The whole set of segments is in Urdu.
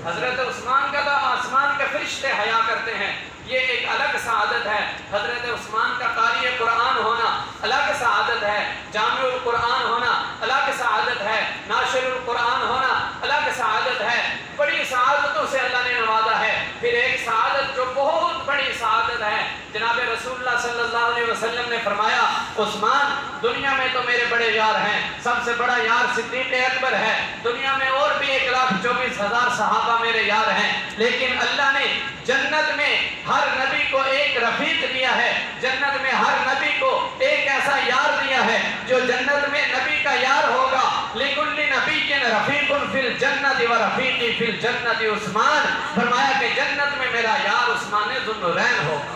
حضرت عثمان کا تو آسمان کے فرشتے حیا کرتے ہیں، یہ ایک الگ سعادت ہے۔ حضرت عثمان کا قاری قرآن ہونا الگ سعادت ہے، جامع القرآن ہونا الگ سعادت ہے، ناشر القرآن ہونا الگ سعادت ہے۔ بڑی سعادتوں سے اللہ نے نوازا ہے۔ پھر ایک سعادت جو بہت بڑی سعادت ہے، جناب رسول اللہ صلی اللہ علیہ وسلم نے فرمایا عثمان دنیا میں تو میرے بڑے یار ہیں، سب سے بڑا یار صدیق اکبر ہے، دنیا میں اور بھی 1,24,000 صحابہ میرے یار ہیں، لیکن اللہ نے جنت میں ہر نبی کو ایک رفیق دیا ہے، جنت میں ہر نبی کو ایک ایسا یار دیا ہے جو جنت میں نبی کا یار ہوگا۔ لِكُلِّ نَبِيٍّ رَفِيقٌ فِي الْجَنَّةِ وَرَفِيقِي فِي الْجَنَّةِ عثمان، فرمایا کہ جنت میں میرا یار عثمان ذو النورین ہوگا۔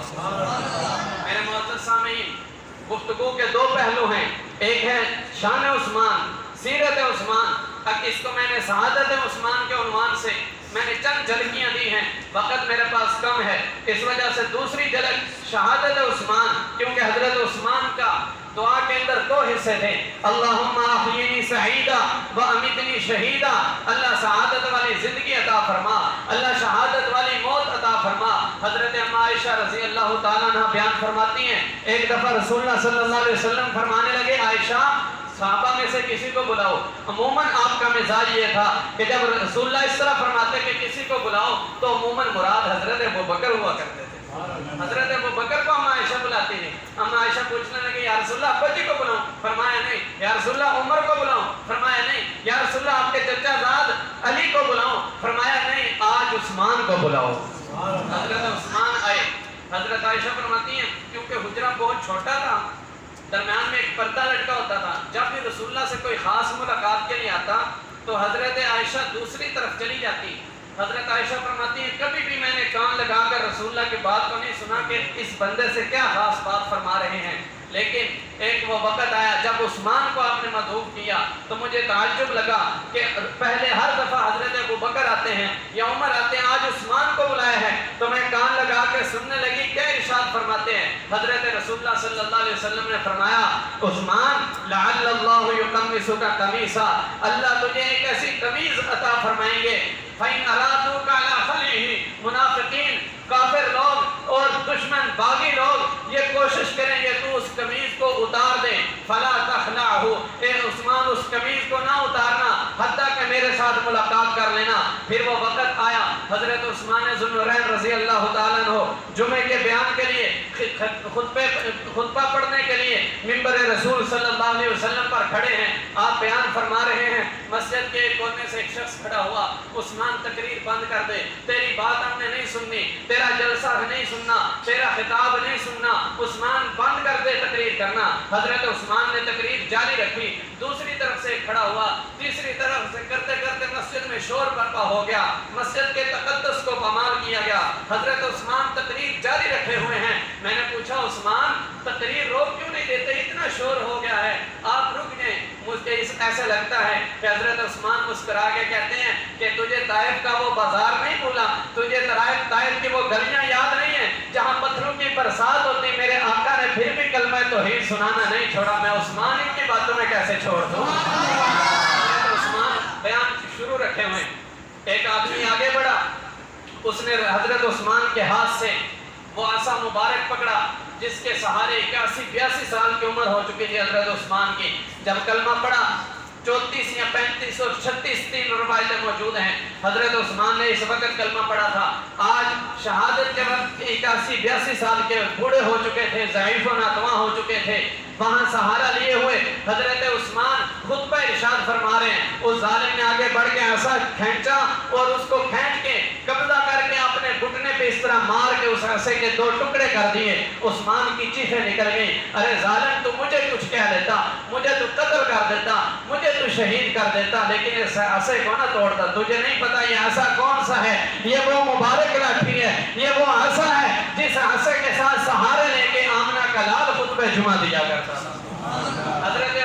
میرے معزز سامعین، گفتگو کے دو پہلو ہیں، ایک ہے شان عثمان، سیرت عثمان۔ اب اس کو میں نے سعادت عثمان کے عنوان سے میں نے چند جھلکیاں دی ہیں، وقت میرے پاس کم ہے، اس وجہ سے دوسری جھلک شہادت عثمان، کیونکہ حضرت عثمان کا دعا کے اندر دو حصے تھے، اللہم احیینی سعیدا و امیتنی شہیدا، اللہ سعادت والی زندگی عطا فرما، اللہ شہادت والی موت عطا فرما۔ حضرت اما عائشہ رضی اللہ تعالیٰ عنہ بیان فرماتی ہیں، ایک دفعہ رسول اللہ صلی اللہ علیہ وسلم فرمانے لگے عائشہ صحابہ میں سے کسی کو بلاؤ۔ عموماً آپ کا مزاج یہ تھا کہ جب رسول اللہ اس طرح فرماتے کہ کسی کو بلاؤ تو عموماً مراد حضرت ابوبکر ہوا کرتے تھے، حضرت ابوبکر کو اما عائشہ بلاتی تھی۔ اما عائشہ پوچھنے لگی یا رسول اللہ ابا جی کو بلاؤں؟ فرمایا نہیں۔ یا رسول اللہ عمر کو بلاؤں؟ فرمایا نہیں۔ یا رسول اللہ آپ کے چچا زاد علی کو بلاؤں؟ فرمایا نہیں، آج عثمان کو بلاؤ۔ حضرت عثمان آئے۔ حضرت عائشہ فرماتی ہیں کیونکہ حجرہ بہت چھوٹا تھا، درمیان میں ایک پردہ لٹکا ہوتا تھا، جب بھی رسول اللہ سے کوئی خاص ملاقات کے لیے آتا تو حضرت عائشہ دوسری طرف چلی جاتی۔ حضرت عائشہ فرماتی ہیں کبھی بھی میں نے کان لگا کر رسول اللہ کی بات کو نہیں سنا کہ اس بندے سے کیا خاص بات فرما رہے ہیں، لیکن ایک وہ وقت آیا جب عثمان کو آپ نے مدعو کیا تو مجھے تعجب لگا کہ پہلے ہر دفعہ حضرت ابوبکر آتے ہیں یا عمر آتے ہیں، آج عثمان کو بلایا ہے، تو میں کان لگا کے سننے لگی کیا ارشاد فرماتے ہیں۔ حضرت رسول اللہ صلی اللہ علیہ وسلم نے فرمایا عثمان لعل اللہ یقمصک قمیصا، اللہ تجھے ایک ایسی قمیض عطا فرمائیں گے، فَإِنْ أَرَادُوكَ عَلَىٰ خَلْعِهِ، منافقین کافر لوگ اور دشمن باغی لوگ یہ کوشش کریں گے تو اس قمیض کو اتار دیں، فَلَا تَخْلَعْهُ، اے عثمان اس قمیض کو نہ اتارنا حتیٰ کہ میرے ساتھ ملاقات کر لینا۔ پھر وہ وقت آیا حضرت عثمان ذو النورین رضی اللہ تعالیٰ عنہ جمعے کے بیان کے لیے خطبہ پڑھنے کے لیے منبر رسول صلی اللہ علیہ وسلم پر کھڑے ہیں، آپ بیان فرما رہے ہیں، مسجد کے ایک کونے سے ایک شخص کھڑا ہوا، عثمان تقریر بند کر دے، تیری بات ہم نے نہیں سننی، تیرا جلسہ نہیں سننا، تیرا خطاب نہیں سننا، عثمان بند کر دے تقریر کرنا۔ حضرت عثمان نے تقریر جاری رکھی، دوسری طرف سے کھڑا ہوا، تیسری طرف سے کرتے کرتے مسجد میں شور برپا ہو گیا، مسجد کے تقدس کو پامال کیا گیا۔ حضرت عثمان تقریر جاری رکھے ہوئے ہیں، میں نے پوچھا عثمان تقریر روک کیوں نہیں دیتے، اتنا شور ہو گیا ہے، آپ رک جائیں۔ مجھے ایسا لگتا ہے کہ حضرت عثمان مسکرا کے کہتے ہیں کہ تجھے طائف کا وہ بازار نہیں بھولا، تجھے طائف کی وہ گلیاں یاد نہیں ہیں جہاں پتھروں کی برسات ہوتی، میرے آقا نے پھر بھی کلمہ توحید سنانا نہیں چھوڑا، میں عثمان ان کی باتوں میں کیسے چھوڑ دوں۔ حضرت عثمان بیان شروع رکھے ہوئے، ایک آدمی آگے بڑھا، اس نے حضرت عثمان کے ہاتھ سے وہ عصا مبارک پکڑا جس کے سہارے 81-82 سال کی عمر ہو چکی تھی حضرت عثمان کی، جب کلمہ پڑھا 34 یا 35 اور 36 تین روایتیں موجود ہیں، حضرت عثمان نے اس وقت کلمہ پڑھا تھا، آج شہادت کے وقت 81-82 سال کے بوڑھے ہو چکے تھے، ضعیف و ناتواں ہو چکے تھے، وہاں سہارا لیے ہوئے حضرت عثمان خطبہ ارشاد فرما رہے ہیں، اس ظالم نے آگے بڑھ کے عصا کھینچا اور اس کو کھینچ کے قبضہ کر کے اپنے گھٹنے پہ اس طرح مار کے اس عصے کے 2 ٹکڑے کر دیے۔ عثمان کی چیخیں نکل گئیں، ارے ظالم تو مجھے کچھ کہہ دیتا، مجھے تو قتل کر دیتا، مجھے تو شہید کر دیتا، لیکن اس عصے کو نہ توڑتا، تجھے نہیں پتا یہ عصا کون سا ہے، یہ وہ مبارک لاٹھی ہے، یہ وہ عصا ہے جس عصے کے ساتھ سہارے لے کے آمنہ کا لال خطبہ جمعہ دیا کرتا تھا، حضرت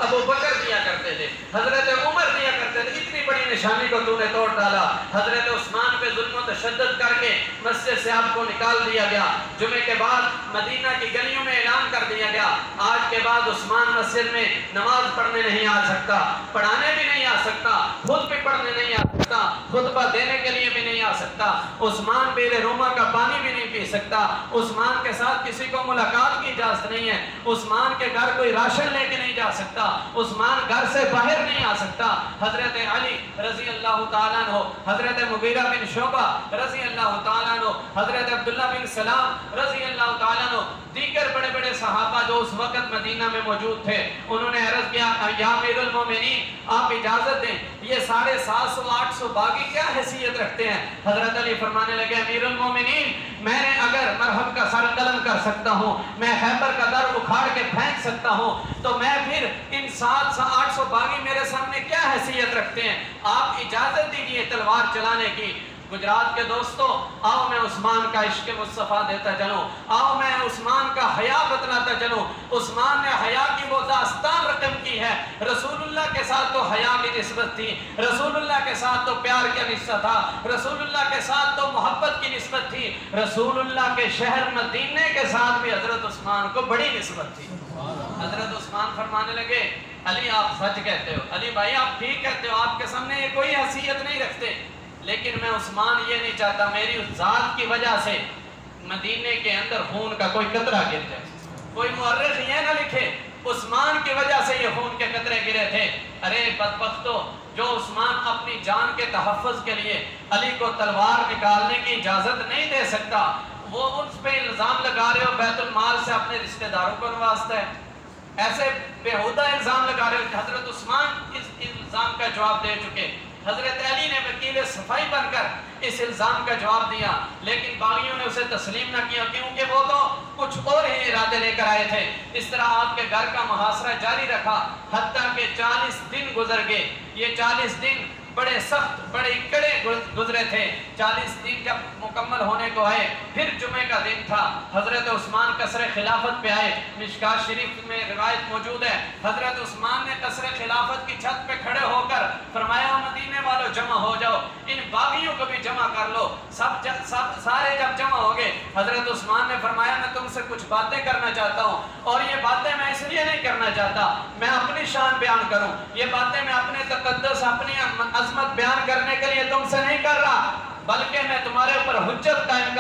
ابوبکر دیا کرتے تھے، حضرت عمر دیا کرتے تھے، اتنی بڑی نشانی کو تو نے توڑ ڈالا۔ حضرت عثمان پہ ظلم و تشدد کر کے مسجد سے آپ کو نکال دیا گیا، جمعے کے بعد مدینہ کی گلیوں میں اعلان کر دیا گیا آج کے بعد عثمان مسجد میں نماز پڑھنے نہیں آ سکتا، پڑھانے بھی نہیں آ سکتا، خود بھی پڑھنے نہیں آ سکتا، خطبہ دینے کے لیے بھی نہیں آ سکتا، عثمان بیر روما کا پانی بھی نہیں پی سکتا، عثمان کے ساتھ کسی کو ملاقات کی اجازت نہیں ہے، عثمان کے گھر کوئی راشن لے کے نہیں جا سکتا، عثمان گھر سے باہر نہیں آ سکتا۔ حضرت علی رضی اللہ تعالیٰ عنہ، حضرت مغیرہ بن شعبہ رضی اللہ تعالیٰ عنہ، حضرت عبداللہ بن سلام رضی اللہ تعالیٰ عنہ، دیگر بڑے بڑے صحابہ جو اس وقت مدینہ میں موجود تھے، انہوں نے عرض کیا یا امیر المومنین آپ اجازت دیں، یہ 750-800 باغی کیا حیثیت رکھتے ہیں؟ حضرت علی فرمانے لگے امیر المومنین میں نے اگر مرحب کا سر قلم کر سکتا ہوں، میں خیبر کا در اکھاڑ کے پھینک سکتا ہوں، تو میں پھر ان 700-800 باغی میرے سامنے کیا حیثیت رکھتے ہیں؟ آپ اجازت دیجئے تلوار چلانے کی۔ گجرات کے دوستو، آؤ میں عثمان کا عشق مصطفیٰ دیتا چلوں، آؤ میں عثمان کا حیا بتلاتا چلوں۔ عثمان نے حیا کی وہ داستان رقم کی ہے۔ رسول اللہ کے ساتھ تو حیا کی نسبت تھی، رسول اللہ کے ساتھ تو پیار کا نسبت تھا، رسول اللہ کے ساتھ تو محبت کی نسبت تھی، رسول اللہ کے شہر مدینے کے ساتھ بھی حضرت عثمان کو بڑی نسبت تھی۔ حضرت عثمان فرمانے لگے علی آپ سچ کہتے ہو، علی بھائی آپ ٹھیک کہتے ہو، آپ کے سامنے یہ کوئی حیثیت نہیں رکھتے، لیکن میں عثمان یہ نہیں چاہتا میری اس ذات کی وجہ سے مدینے کے اندر خون کا کوئی قطرہ گر جائے۔ کوئی مورخ یہ نہ لکھے عثمان کی وجہ سے یہ خون کے قطرے گرے تھے۔ ارے بدبختو، جو عثمان اپنی جان کے تحفظ کے لیے علی کو تلوار نکالنے کی اجازت نہیں دے سکتا، وہ اس پہ الزام لگا رہے ہو بیت المال سے اپنے رشتہ داروں کو نوازتا ہے، ایسے بیہودہ الزام لگا رہے ہو۔ حضرت عثمان اس الزام کا جواب دے چکے، حضرت علی نے وکیل صفائی بن کر اس الزام کا جواب دیا، لیکن باغیوں نے اسے تسلیم نہ کیا، کیونکہ وہ تو کچھ اور ہی ارادے لے کر آئے تھے۔ اس طرح آپ کے گھر کا محاصرہ جاری رکھا، حتیٰ کہ 40 دن گزر گئے۔ یہ 40 دن بڑے سخت بڑے کڑے گزرے تھے۔ 40 دن جب مکمل ہونے کو آئے، پھر جمعے کا دن تھا، حضرت عثمان قصر خلافت پہ آئے۔ مشکات شریف میں روایت موجود ہے، حضرت عثمان نے قصر خلافت کی چھت پہ کھڑے ہو کر فرمایا مدینے والوں جمع ہو جاؤ، ان باغیوں کو بھی جمع کر لو۔ سارے جب جمع ہو گئے، حضرت عثمان نے فرمایا میں تم سے کچھ باتیں کرنا چاہتا ہوں، اور یہ باتیں میں اس لیے نہیں کرنا چاہتا میں اپنی شان بیان کروں، یہ باتیں میں اپنے تقدس اپنی عظمت بیان کرنے کے لیے تم سے نہیں کر رہا، بلکہ میں تمہارے اوپر حجت قائم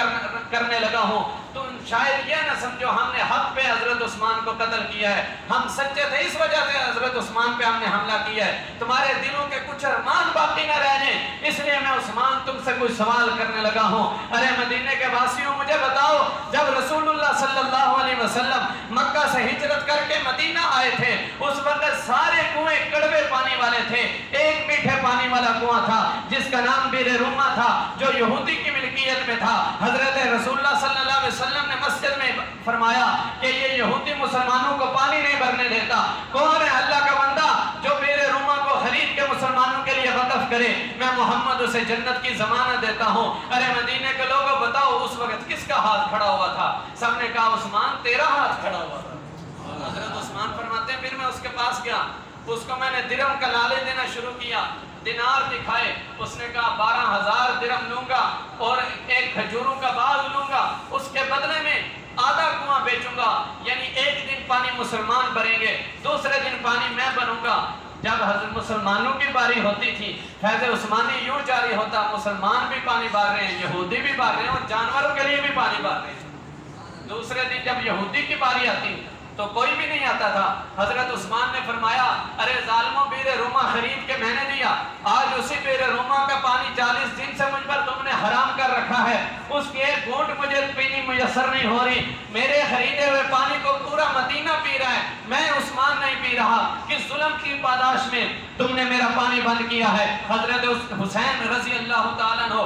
کرنے لگا ہوں۔ تم شاید یہ نہ سمجھو ہم نے حق پہ حضرت عثمان کو قتل کیا ہے، ہم سچے تھے اس وجہ سے حضرت عثمان پہ ہم نے حملہ کیا ہے، تمہارے دلوں کے کچھ ارمان باقی نہ رہ جائیں، اس لیے میں عثمان تم سے کوئی سوال کرنے لگا ہوں۔ ارے مدینے کے واسیوں مجھے بتاؤ، جب رسول اللہ صلی اللہ علیہ وسلم مکہ سے ہجرت کر کے مدینہ آئے تھے، اس وقت سارے کنویں کڑوے پانی والے تھے، ایک میٹھے پانی والا کنواں تھا جس کا نام بیر روما تھا، جو یہودی کی ملکیت میں تھا۔ حضرت رسول اللہ صلی اللہ علیہ وسلم نے مسجد میں فرمایا کہ یہ یہودی مسلمانوں کو پانی نہیں بھرنے دیتا، کون ہے اللہ کا بندہ جو بیر روما کو خرید کے مسلمانوں کے لیے وقف کرے، میں محمد اسے جنت کی ضمانت دیتا ہوں۔ ارے مدینے کے لوگوں بتاؤ اس وقت کس کا ہاتھ کھڑا ہوا تھا؟ سب نے کہا عثمان تیرا ہاتھ کھڑا ہوا تھا۔ حضرت عثمان فرماتے ہیں پھر میں اس کے پاس گیا، اس کو میں نے درہم کا لالچ دینا شروع کیا، دینار دکھائے، اس نے کہا 12,000 درہم لوں گا اور ایک کھجوروں کا باغ لوں گا، اس کے بدلے میں آدھا کنواں بیچوں گا، یعنی ایک دن پانی مسلمان بھریں گے، دوسرے دن پانی میں بنوں گا۔ جب حضرت مسلمانوں کی باری ہوتی تھی، فیض عثمانی یوں جاری ہوتا، مسلمان بھی پانی بھر رہے ہیں، یہودی بھی بھر رہے ہیں، اور جانوروں کے لیے بھی پانی بھر رہے ہیں۔ دوسرے دن جب یہودی کی باری آتی تو کوئی بھی نہیں آتا تھا۔ حضرت عثمان نے فرمایا ارے ظالموں بیر روما خرید کے میں نے دیا، آج اسی بیر روما کا پانی 40 دن سے مجھ پر تم نے حرام کر رکھا ہے، اس کی ایک گھونٹ مجھے پینی میسر نہیں ہو رہی، میرے خریدے ہوئے پانی کو پورا مدینہ پی رہا ہے، میں عثمان نہیں پی رہا، کس ظلم کی پاداش میں تم نے میرا پانی بند کیا ہے؟ حضرت حسین رضی اللہ تعالیٰ عنہ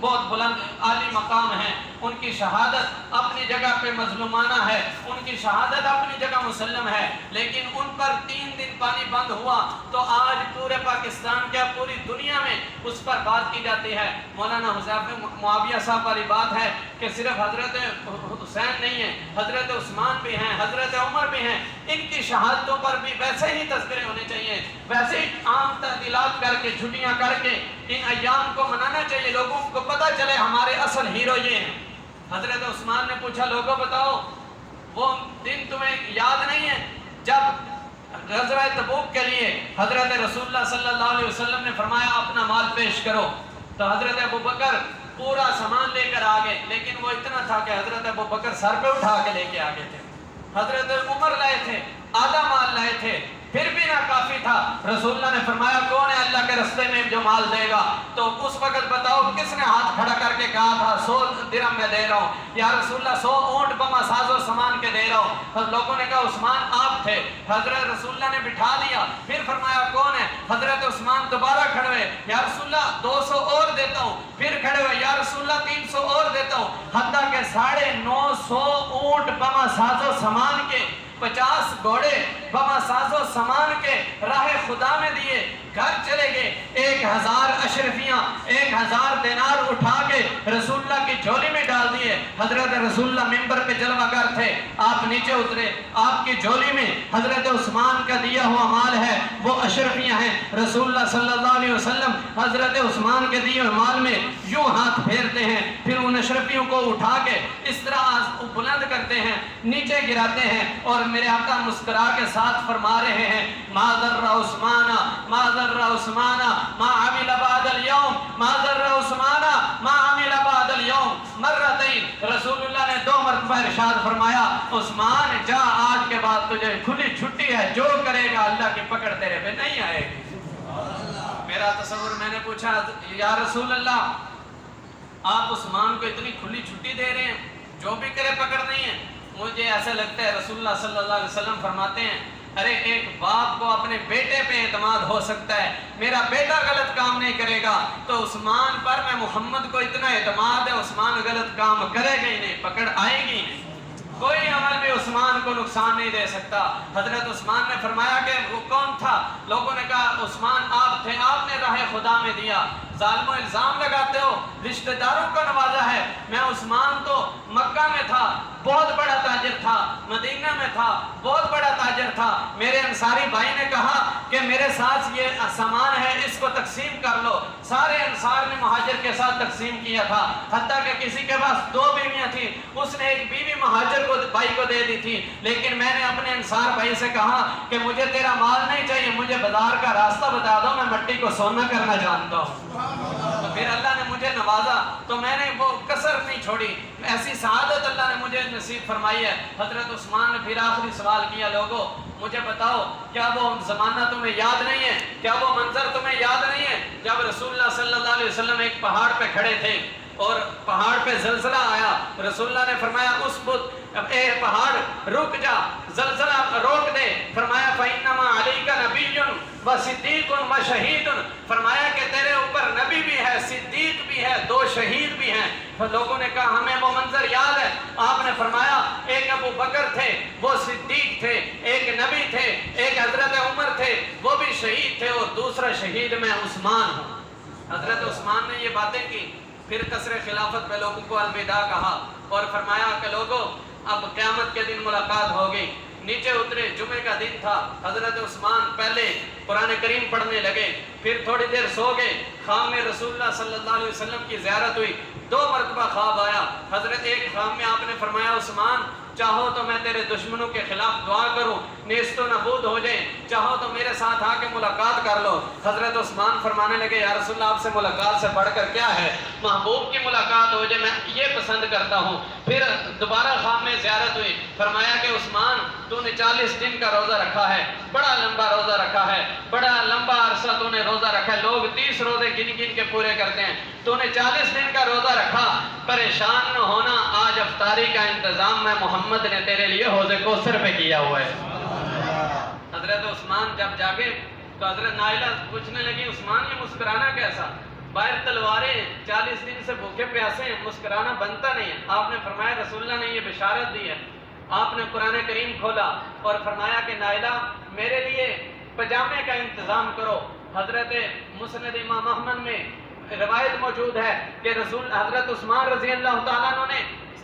بہت بلند عالی مقام ہیں، ان کی شہادت اپنی جگہ پہ مظلومانہ ہے، ان کی شہادت اپنی جگہ مسلم ہے، لیکن ان پر 3 دن پانی بند ہوا تو آج پورے پاکستان کیا پوری دنیا میں اس پر بات کی جاتی ہے۔ مولانا حذیفہ معاویہ صاحب والی بات ہے کہ صرف حضرت حسین نہیں ہے، حضرت عثمان بھی ہیں، حضرت عمر بھی ہیں، ان کی شہادتوں پر بھی ویسے ہی تذکرے ہونے چاہیے، ویسے ہی عام تعطیلات کر کے چھٹیاں کر کے ان ایام کو منانا چاہیے، لوگوں کو پتہ چلے ہمارے اصل ہیرو یہ ہیں۔ حضرت عثمان نے پوچھا لوگوں بتاؤ وہ دن تمہیں یاد نہیں ہے جب غزوہ تبوک کے لیے حضرت رسول اللہ صلی اللہ علیہ وسلم نے فرمایا اپنا مال پیش کرو، تو حضرت ابو بکر پورا سامان لے کر آگے، لیکن وہ اتنا تھا کہ حضرت ابو بکر سر پہ اٹھا کے لے کے آگے تھے۔ حضرت عمر لائے تھے، آدھا مال لائے تھے، پھر بھی نہ کافی تھا۔ رسول اللہ نے فرمایا کون ہے اللہ کے رستے میں جو مال دے گا؟ تو اس وقت بتاؤ کس نے ہاتھ کھڑا کر کے کہا تھا 100 درہم میں دے رہا ہوں، یا رسول اللہ 100 اونٹ بما ساز و سامان کے دے رہا ہوں۔ لوگوں نے کہا عثمان آپ تھے۔ حضرت رسول اللہ نے بٹھا دیا، پھر فرمایا کون ہے؟ حضرت عثمان دوبارہ کھڑے ہوئے، یا رسول اللہ 200 اور دیتا ہوں، پھر کھڑے ہوئے، یا رسول اللہ 300 اور دیتا ہوں، حتیٰ کہ 950 اونٹ بما ساز و سامان کے، 50 گھوڑے بما ساز و سامان کے راہ خدا میں دیے، گھر چلے گئے۔ 1000 اشرفیاں 1000 دینار اٹھا کے رسول اللہ کی جھولی میں ڈال دیے۔ حضرت رسول اللہ ممبر پہ جلوہ گر تھے، آپ نیچے اترے، آپ کی جھولی میں حضرت عثمان کا دیا ہوا مال ہے، وہ اشرفیاں ہیں۔ رسول اللہ صلی اللہ علیہ وسلم حضرت عثمان کے دیے ہوئے مال میں یوں ہاتھ پھیرتے ہیں، پھر ان اشرفیوں کو اٹھا کے اس طرح بلند کرتے ہیں، نیچے گراتے ہیں، اور میرے آقا مسکرا کے ساتھ فرما رہے ہیں ما ضر عثمان ما ضر عثمان ما عمل بعد اليوم ما ضر عثمان ما عمل بعد اليوم مرتين۔ رسول اللہ نے 2 مرتبہ ارشاد فرمایا عثمان جا، آج کے بعد تجھے کھلی چھٹی ہے، جو کرے گا اللہ کی پکڑ تیرے پہ نہیں آئے گی۔ میرا تصور، میں نے پوچھا یا رسول اللہ آپ عثمان کو اتنی کھلی چھٹی دے رہے ہیں، جو بھی کرے پکڑ نہیں ہے؟ مجھے ایسا لگتا ہے رسول اللہ صلی اللہ علیہ وسلم فرماتے ہیں ارے ایک باپ کو اپنے بیٹے پہ اعتماد ہو سکتا ہے، میرا بیٹا غلط کام نہیں کرے گا تو عثمان پر میں محمد کو اتنا اعتماد ہے، عثمان غلط کام کرے گا ہی نہیں، پکڑ آئے گی نہیں، کوئی عمل بھی عثمان کو نقصان نہیں دے سکتا۔ حضرت عثمان نے فرمایا کہ وہ کون تھا؟ لوگوں نے کہا عثمان آپ تھے، آپ نے راہ خدا میں دیا۔ ظالموں الزام لگاتے ہو، رشتہ داروں کو نوازا ہے۔ میں عثمان تو مکہ میں تھا، بہت بڑا تاجر تھا، مدینہ میں تھا، بہت بڑا تاجر تھا، میرے انصاری بھائی نے کہا کہ میرے ساتھ یہ سامان ہے اس کو تقسیم کر لو، سارے انصار نے مہاجر کے ساتھ تقسیم کیا تھا، حتیٰ کہ کسی کے پاس 2 بیویاں تھیں، اس نے ایک بیوی مہاجر بھائی کو دے دی تھی، لیکن میں نے اپنے انصار بھائی سے کہا کہ مجھے تیرا مال نہیں چاہیے، مجھے بازار کا راستہ بتا دو، میں مٹی کو سونا کرنا جانتا ہوں۔ تو پھر اللہ نے مجھے نوازا تو میں نے وہ کسر نہیں چھوڑی، ایسی سعادت اللہ نے مجھے نصیب فرمائی ہے۔ حضرت عثمان نے پھر آخری سوال کیا لوگوں مجھے بتاؤ کیا وہ زمانہ تمہیں یاد نہیں ہے، کیا وہ منظر تمہیں یاد نہیں ہے جب رسول اللہ صلی اللہ علیہ وسلم ایک پہاڑ پہ کھڑے تھے اور پہاڑ پہ زلزلہ آیا، رسول اللہ نے فرمایا اس بت اے پہاڑ رک جا، زلزلہ روک دے، فرمایا فَإِنَّمَا عَلَيْكَ نَبِيٌّ وَصِدِّيقٌ وَشَهِيدٌ، فرمایا کہ تیرے اوپر نبی بھی ہے، صدیق بھی ہے، 2 شہید بھی ہیں۔ تو لوگوں نے کہا ہمیں وہ منظر یاد ہے، آپ نے فرمایا ایک ابو بکر تھے وہ صدیق تھے، ایک نبی تھے، ایک حضرت عمر تھے وہ بھی شہید تھے، اور دوسرا شہید میں عثمان ہوں۔ حضرت عثمان نے یہ باتیں کی، پھر قصر خلافت میں لوگوں کو الوداع کہا اور فرمایا کہ لوگوں اب قیامت کے دن ملاقات ہوگی۔ نیچے اترے، جمعے کا دن تھا، حضرت عثمان پہلے قرآن کریم پڑھنے لگے، پھر تھوڑی دیر سو گئے، خام میں رسول اللہ صلی اللہ علیہ وسلم کی زیارت ہوئی، 2 مرتبہ خواب آیا۔ حضرت ایک خواب میں آپ نے فرمایا عثمان چاہو تو میں تیرے دشمنوں کے خلاف دعا کروں، نیست و نابود ہو جائیں، چاہو تو میرے ساتھ آ کے ملاقات کر لو۔ حضرت عثمان فرمانے لگے یا رسول اللہ آپ سے ملاقات سے بڑھ کر کیا ہے، محبوب کی ملاقات ہو جائے میں یہ پسند کرتا ہوں۔ پھر دوبارہ خواب میں زیارت ہوئی، فرمایا کہ عثمان تو نے 40 دن کا روزہ رکھا ہے، بڑا لمبا روزہ رکھا ہے، بڑا لمبا عرصہ تو نے روزہ رکھا ہے، لوگ 30 روزے گن گن کے پورے کرتے ہیں، تو نے 40 دن کا روزہ رکھا، پریشان نہ ہونا، آج افطاری کا انتظام میں محمد نے تیرے لیے حوض کوثر پہ کیا ہوا ہے۔ حضرت عثمان جب جاگے تو حضرت نائلہ پوچھنے لگی عثمان یہ مسکرانا کیسا، باہر تلواریں 40 دن سے بھوکے پیاسے ہیں، مسکرانا بنتا نہیں ہے۔ آپ نے فرمایا رسول اللہ نے یہ بشارت دی ہے۔ آپ نے قرآن کریم کھولا اور فرمایا کہ نائلہ میرے لیے پجامے کا انتظام کرو۔ حضرت مسند امام احمد میں روایت موجود ہے کہ رسول حضرت عثمان رضی اللہ تعالیٰ عنہ نے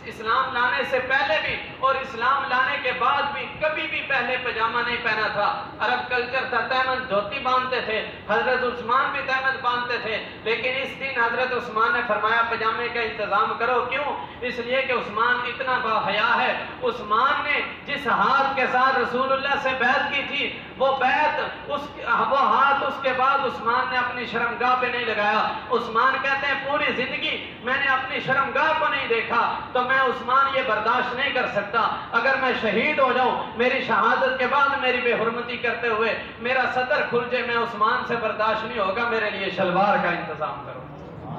اسلام لانے سے پہلے بھی اور اسلام لانے کے بعد بھی کبھی بھی پہلے پجامہ نہیں پہنا تھا، عرب کلچر تھا، تہمد دھوتی باندھتے تھے، حضرت عثمان بھی تہمد باندھتے تھے، لیکن اس دن حضرت عثمان نے فرمایا پجامے کا انتظام کرو۔ کیوں؟ اس لیے کہ عثمان اتنا با حیا ہے، عثمان نے جس ہاتھ کے ساتھ رسول اللہ سے بیعت کی تھی وہ بیعت وہ ہاتھ اس کے بعد عثمان نے اپنی شرمگاہ پہ نہیں لگایا. عثمان کہتے ہیں پوری زندگی میں نے اپنی شرمگاہ کو نہیں دیکھا تو میں عثمان یہ برداشت نہیں کر سکتا. اگر میں شہید ہو جاؤں میری شہادت کے بعد میری بے حرمتی کرتے ہوئے میرا صدر کھل جائے, میں عثمان سے برداشت نہیں ہوگا, میرے لیے شلوار کا انتظام کرو.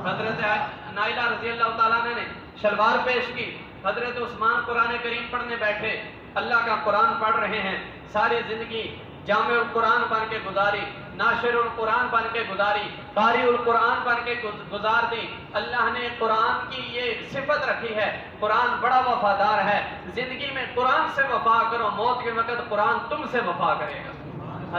حضرت نائلہ رضی اللہ تعالیٰ نے شلوار پیش کی. حضرت عثمان قرآن کریم پڑھنے بیٹھے, اللہ کا قرآن پڑھ رہے ہیں, ساری زندگی جامع القرآن بن کے گزاری, ناشر القرآن بن کے گزاری, قاری القرآن بن کے گزار دی. اللہ نے قرآن کی یہ صفت رکھی ہے, قرآن بڑا وفادار ہے, زندگی میں قرآن سے وفا کرو, موت کے وقت قرآن تم سے وفا کرے گا.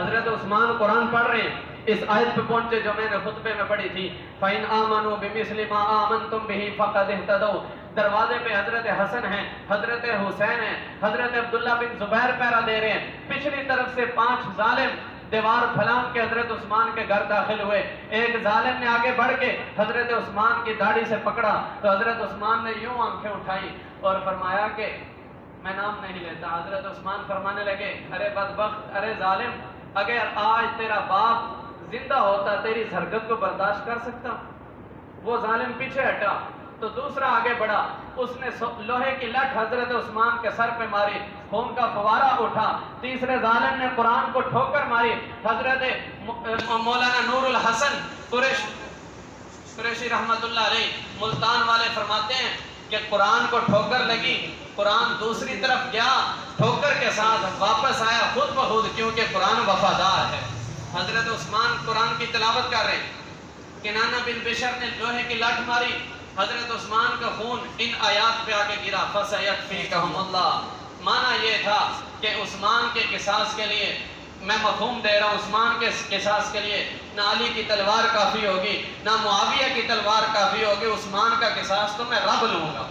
حضرت عثمان قرآن پڑھ رہے ہیں, اس آیت پہ پہنچے جو میں نے خطبے میں پڑھی تھی, فَإِنْ آمَنُوا بِمِثْلِ مَا آمَنْتُمْ بِهِ فَقَدِ اهْتَدَوْا. دروازے پہ حضرت حسن ہیں, حضرت حسین ہیں, حضرت عبداللہ بن زبیر پہرا دے رہے ہیں. پچھلی طرف سے 5 ظالم دیوار پھلانگ کے حضرت عثمان کے گھر داخل ہوئے. ایک ظالم نے آگے بڑھ کے حضرت عثمان کی داڑھی سے پکڑا تو حضرت عثمان نے یوں آنکھیں اٹھائی اور فرمایا کہ میں نام نہیں لیتا. حضرت عثمان فرمانے لگے, ارے بدبخت, ارے ظالم, اگر آج تیرا باپ زندہ ہوتا تیری اس حرکت کو برداشت کر سکتا؟ وہ ظالم پیچھے ہٹا تو دوسرا آگے بڑھا, اس نے لوہے کی لٹ حضرت عثمان کے سر پہ ماری, خون کا فوارہ اٹھا. تیسرے ظالم نے قرآن کو ٹھوکر ماری. حضرت مولانا نور الحسن قریشی رحمت اللہ علیہ ملتان والے فرماتے ہیں کہ قرآن کو ٹھوکر لگی, قرآن دوسری طرف گیا, ٹھوکر کے ساتھ واپس آیا خود بخود, کیونکہ قرآن وفادار ہے. حضرت عثمان قرآن کی تلاوت کر رہے ہیں, کنانہ بن بشر نے لوہے کی لٹ ماری, حضرت عثمان کا خون ان آیات پہ آ کے گرا, فَسَيَكْفِيكَهُمُ اللَّهُ. معنی یہ تھا کہ عثمان کے قصاص کے لیے, میں مفہوم دے رہا ہوں, عثمان کے قصاص کے لیے نہ علی کی تلوار کافی ہوگی نہ معاویہ کی تلوار کافی ہوگی, عثمان کا قصاص تو میں رب لوں گا.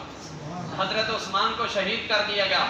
حضرت عثمان کو شہید کر دیا گیا.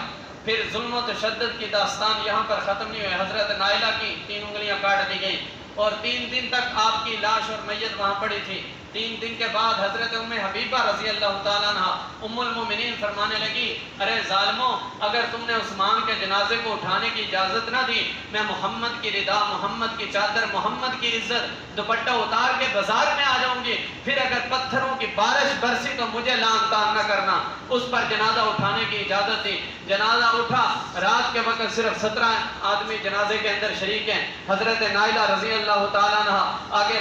پھر ظلم و تشدد کی داستان یہاں پر ختم نہیں ہوئی. حضرت نائلہ کی 3 انگلیاں کاٹ دی گئیں اور 3 دن تک آپ کی لاش اور میت وہاں پڑی تھی. 3 دن کے بعد حضرت ام حبیبہ رضی اللہ تعالیٰ عنہ ام المومنین فرمانے لگی, ارے ظالموں, اگر تم نے عثمان کے جنازے کو اٹھانے کی اجازت نہ دی, میں محمد کی ردا, محمد کی چادر, محمد کی عزت, دوپٹہ اتار کے بازار میں آ جاؤں گی. پھر اگر پتھروں کی بارش برسی تو مجھے لعن طعن نہ کرنا. اس پر جنازہ اٹھانے کی اجازت دی. جنازہ اٹھا. رات کے وقت صرف 17 آدمی جنازے کے اندر شریک ہیں. حضرت نائلہ رضی اللہ تعالیٰ عنہ آگے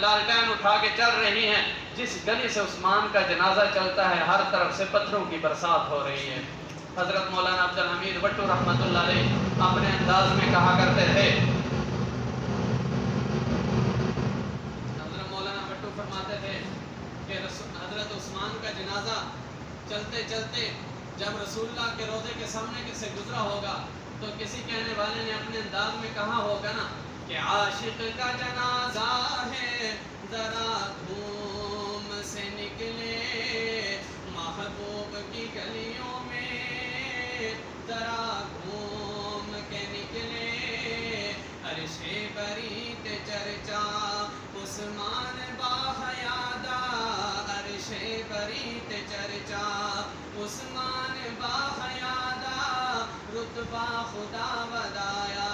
لالٹین اٹھا کے چل رہی ہیں. جس گلی سے عثمان کا جنازہ چلتا ہے ہر طرف سے پتھروں کی برسات ہو رہی ہے. حضرت مولانا عبدالحمید بٹو رحمت اللہ علیہ اپنے انداز میں کہا کرتے تھے, حضرت مولانا بٹو فرماتے تھے کہ حضرت عثمان کا جنازہ چلتے چلتے جب رسول اللہ کے روضے کے سامنے سے گزرا ہوگا تو کسی کہنے والے نے اپنے انداز میں کہا ہوگا نا کہ عاشق کا جنازہ ہے ذرا دھوم سے نکلے, محبوب کی گلیوں میں ذرا گھوم کے نکلے, عرش بریت چرچا عثمان باحیادہ, عرش بریت چرچا عثمان باحیادہ, رتبہ خدا ودایا,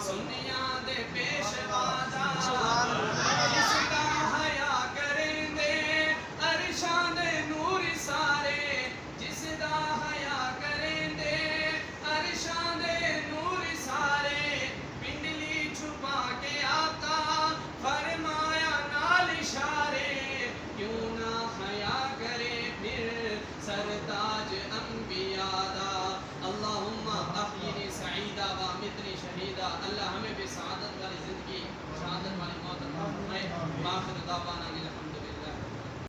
سنیاں دے پیشوا